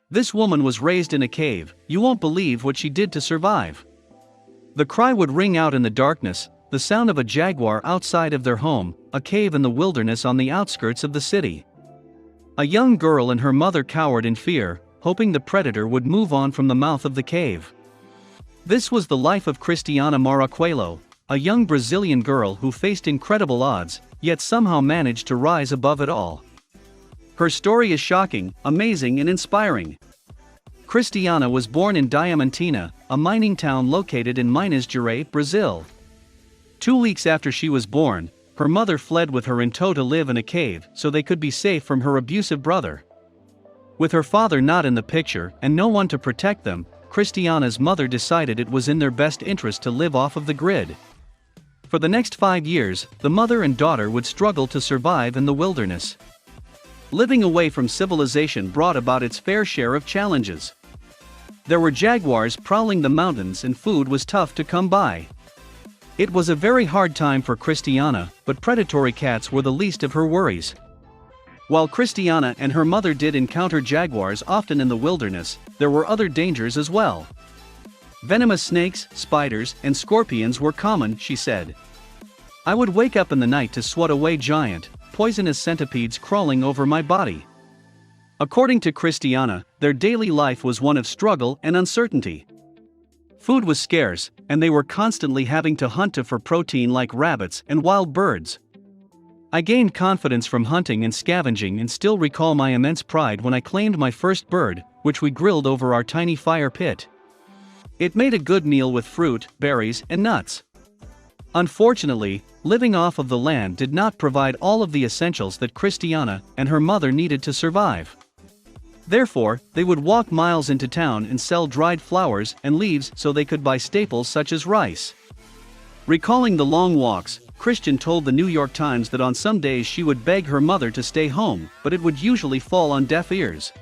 This woman was raised in a cave, you won't believe what she did to survive. The cry would ring out in the darkness, the sound of a jaguar outside of their home, a cave in the wilderness on the outskirts of the city. A young girl and her mother cowered in fear, hoping the predator would move on from the mouth of the cave. This was the life of Cristiana Maracuelo, a young Brazilian girl who faced incredible odds, yet somehow managed to rise above it all. Her story is shocking, amazing and inspiring. Cristiana was born in Diamantina, a mining town located in Minas Gerais, Brazil. 2 weeks after she was born, her mother fled with her in tow to live in a cave so they could be safe from her abusive brother. With her father not in the picture and no one to protect them, Cristiana's mother decided it was in their best interest to live off of the grid. For the next 5 years, the mother and daughter would struggle to survive in the wilderness. Living away from civilization brought about its fair share of challenges. There were jaguars prowling the mountains and food was tough to come by. It was a very hard time for Cristiana, but predatory cats were the least of her worries. While Cristiana and her mother did encounter jaguars often in the wilderness, there were other dangers as well. Venomous snakes, spiders, and scorpions were common, she said. I would wake up in the night to swat away giant, poisonous centipedes crawling over my body. According to Cristiana, their daily life was one of struggle and uncertainty. Food was scarce, and they were constantly having to hunt for protein like rabbits and wild birds. I gained confidence from hunting and scavenging and still recall my immense pride when I claimed my first bird, which we grilled over our tiny fire pit. It made a good meal with fruit, berries, and nuts. Unfortunately, living off of the land did not provide all of the essentials that Cristiana and her mother needed to survive. Therefore, they would walk miles into town and sell dried flowers and leaves so they could buy staples such as rice. Recalling the long walks, Christian told the New York Times that on some days she would beg her mother to stay home, but it would usually fall on deaf ears.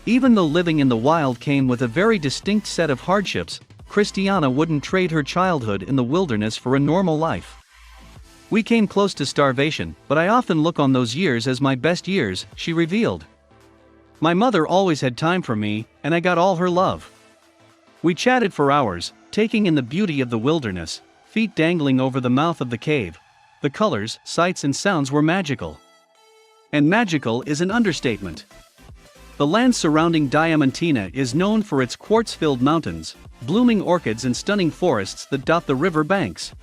Even though living in the wild came with a very distinct set of hardships, Cristiana wouldn't trade her childhood in the wilderness for a normal life. We came close to starvation, but I often look on those years as my best years, she revealed. My mother always had time for me, and I got all her love. We chatted for hours, taking in the beauty of the wilderness, feet dangling over the mouth of the cave. The colors, sights and sounds were magical. And magical is an understatement. The land surrounding Diamantina is known for its quartz-filled mountains, blooming orchids and stunning forests that dot the river banks.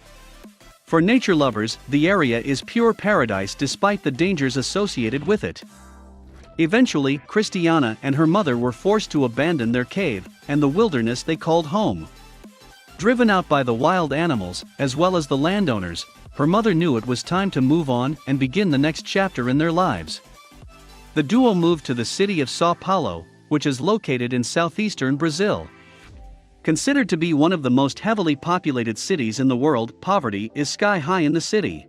For nature lovers, the area is pure paradise despite the dangers associated with it. Eventually, Cristiana and her mother were forced to abandon their cave and the wilderness they called home. Driven out by the wild animals, as well as the landowners, her mother knew it was time to move on and begin the next chapter in their lives. The duo moved to the city of São Paulo, which is located in southeastern Brazil. Considered to be one of the most heavily populated cities in the world, poverty is sky high in the city.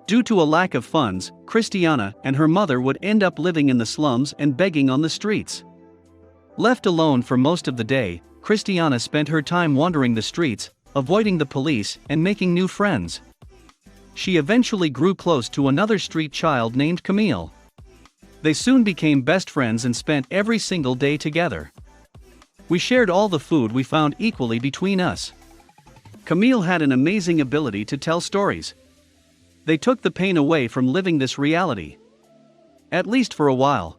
Due to a lack of funds, Cristiana and her mother would end up living in the slums and begging on the streets. Left alone for most of the day, Cristiana spent her time wandering the streets, avoiding the police and making new friends. She eventually grew close to another street child named Camille. They soon became best friends and spent every single day together. We shared all the food we found equally between us. Camille had an amazing ability to tell stories. They took the pain away from living this reality. At least for a while.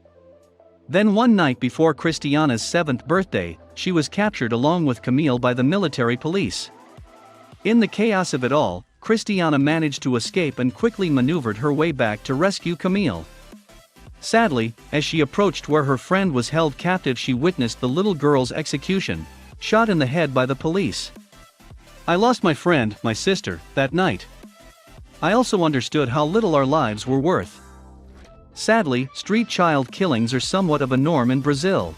Then one night before Cristiana's 7th birthday, she was captured along with Camille by the military police. In the chaos of it all, Cristiana managed to escape and quickly maneuvered her way back to rescue Camille. Sadly, as she approached where her friend was held captive, she witnessed the little girl's execution, shot in the head by the police. I lost my friend, my sister, that night. I also understood how little our lives were worth. Sadly, street child killings are somewhat of a norm in Brazil.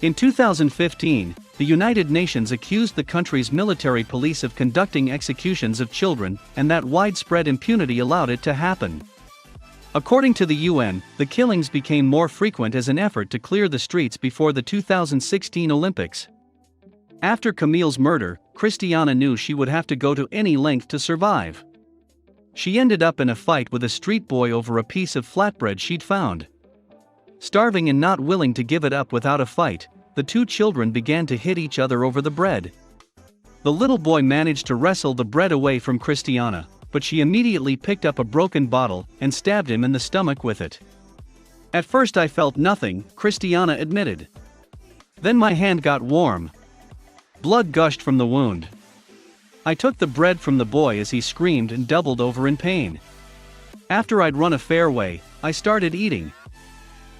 In 2015, the United Nations accused the country's military police of conducting executions of children, and that widespread impunity allowed it to happen. According to the UN, the killings became more frequent as an effort to clear the streets before the 2016 Olympics. After Camille's murder, Cristiana knew she would have to go to any length to survive. She ended up in a fight with a street boy over a piece of flatbread she'd found. Starving and not willing to give it up without a fight, the two children began to hit each other over the bread. The little boy managed to wrestle the bread away from Christiana, but she immediately picked up a broken bottle and stabbed him in the stomach with it. "At first I felt nothing," Christiana admitted. "Then my hand got warm. Blood gushed from the wound. I took the bread from the boy as he screamed and doubled over in pain. After I'd run a fair way, I started eating.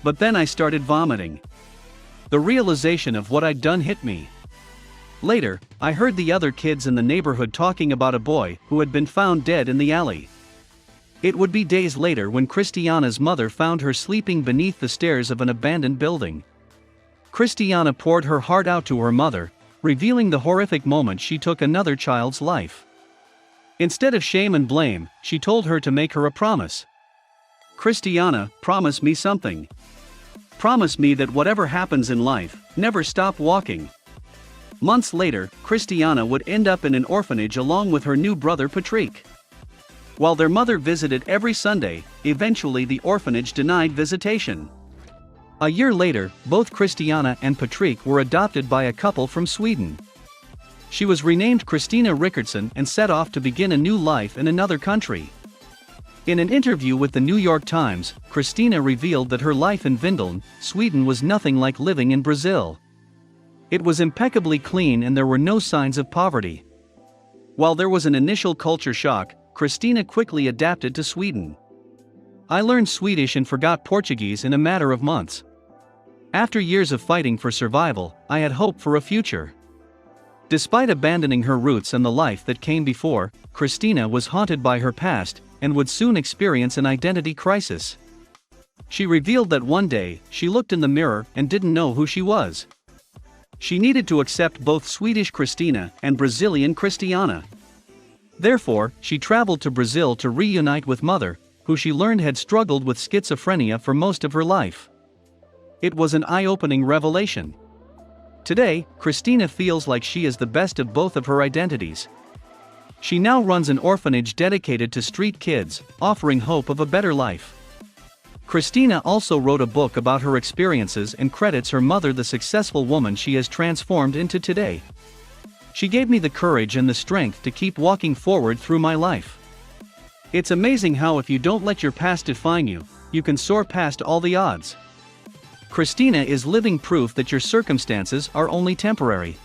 But then I started vomiting. The realization of what I'd done hit me. Later, I heard the other kids in the neighborhood talking about a boy who had been found dead in the alley. It would be days later when Christiana's mother found her sleeping beneath the stairs of an abandoned building. Christiana poured her heart out to her mother, revealing the horrific moment she took another child's life. Instead of shame and blame, she told her to make her a promise. "Christiana, promise me something. Promise me that whatever happens in life, never stop walking." Months later, Christiana would end up in an orphanage along with her new brother Patrick. While their mother visited every Sunday, eventually the orphanage denied visitation. A year later, both Christiana and Patrick were adopted by a couple from Sweden. She was renamed Christina Rickardsson and set off to begin a new life in another country. In an interview with the New York Times, Christina revealed that her life in Vindeln, Sweden was nothing like living in Brazil. It was impeccably clean and there were no signs of poverty. While there was an initial culture shock, Christina quickly adapted to Sweden. "I learned Swedish and forgot Portuguese in a matter of months. After years of fighting for survival, I had hope for a future." Despite abandoning her roots and the life that came before, Christina was haunted by her past and would soon experience an identity crisis. She revealed that one day, she looked in the mirror and didn't know who she was. She needed to accept both Swedish Christina and Brazilian Christiana. Therefore, she traveled to Brazil to reunite with mother, who she learned had struggled with schizophrenia for most of her life. It was an eye-opening revelation. Today, Christina feels like she is the best of both of her identities. She now runs an orphanage dedicated to street kids, offering hope of a better life. Christina also wrote a book about her experiences and credits her mother the successful woman she has transformed into today. "She gave me the courage and the strength to keep walking forward through my life. It's amazing how if you don't let your past define you, you can soar past all the odds." Christina is living proof that your circumstances are only temporary.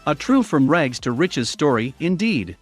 A true from rags to riches story, indeed.